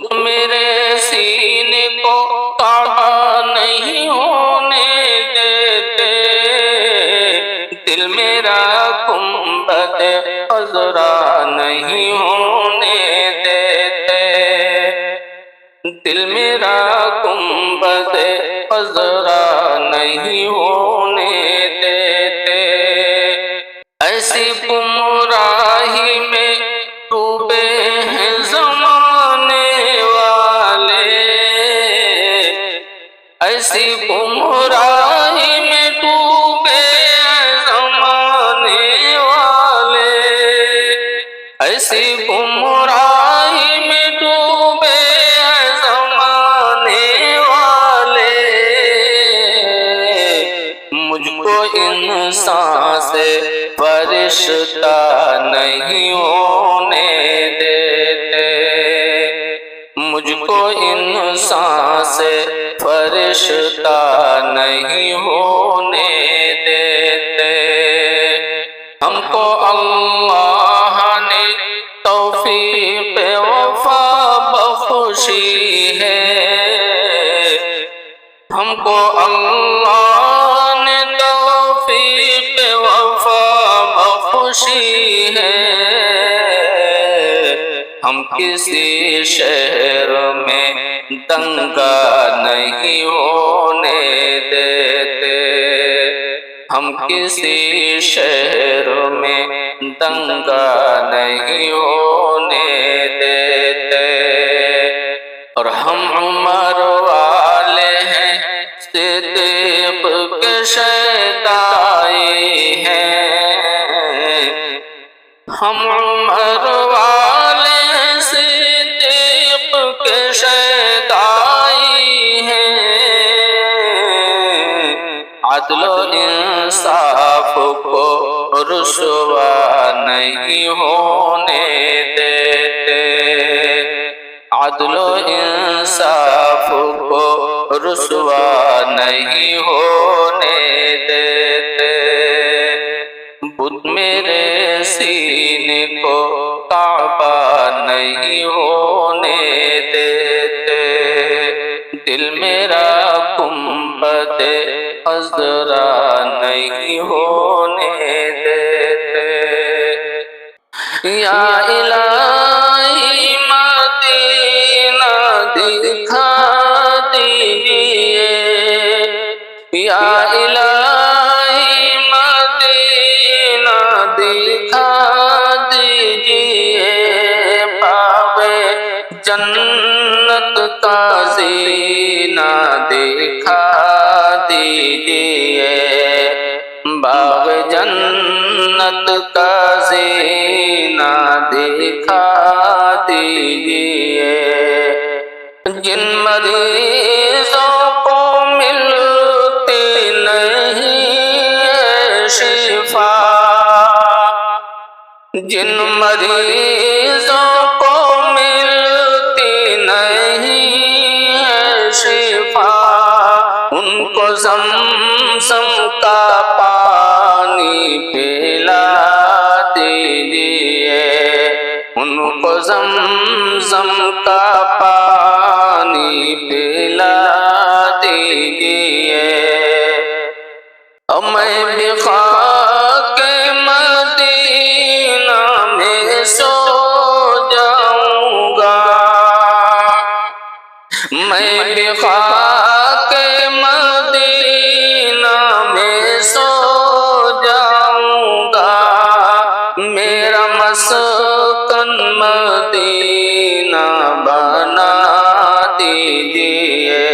بت میرے سینے کو کعبہ نہیں ہونے دیتے، دل میرا گنبد خضرا نہیں ہونے دیتے، دل میرا گنبد خضرا نہیں ہونے دیتے۔ ایسی گمراہی میں ڈوبے ہیں زمانے والے، ایسی گمراہی میں ڈوبے ہیں زمانے والے، ایسی گمراہی میں ڈوبے ہیں زمانے والے، مجھ کو انسان سے فرشتہ نہیں ہونے دیتے، مجھ کو انسان سے فرشتہ نہیں ہونے دیتے۔ ہم کو اللہ نے توفیق وفا بخشی ہے، ہم کو اللہ نے توفیق وفا بخشی ہے، ہم کسی شہر میں دنگا نہیں ہونے دیتے، ہم کسی شہر میں دنگا نہیں ہونے دیتے۔ اور ہم عمر والے ہیں، صدیق کے شیدائی ہیں، ہم عمر والے ہیں، صدیق کے شیدائی ہیں، عدل و انصاف کو رسوا نہیں ہونے دیتے، عدل و انصاف کو رسوا نہیں ہونے دیتے۔ بت میرے سینے کو کعبہ نہیں ہونے دیتے، دل میرا گنبد خضرا نہیں ہونے دیتے۔ یا الہی مدینہ دکھا دیجئے، یا الہی مدینہ دکھا دیجئے، باغ جنت کا زینہ دکھا دیجئے، باغ جنت کا زینہ دکھا دیجئے۔ جن مریضوں کو ملتی نہیں ہے شفا، جن مریضوں کو ملتی نہیں ہے شفا، ان کو زمزم کا پانی پلا دیجئے، ان کو زمزم کا پانی پلا دیجئے۔ اور میں بھی خاک مدینہ میں سو جاؤں گا، میں بھی خاک مدینہ میں سو جاؤں گا، میرا مسکن مدینہ بنا دیجئے،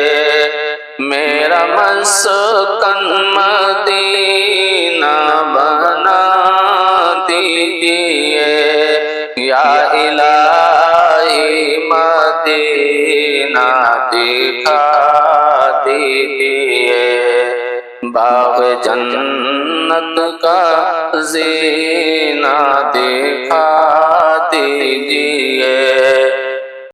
میرا مسکن مدینہ بنا دیجئے۔ یا الہی مدینہ دکھا دیجئے، باغ جنت کا زینہ دکھا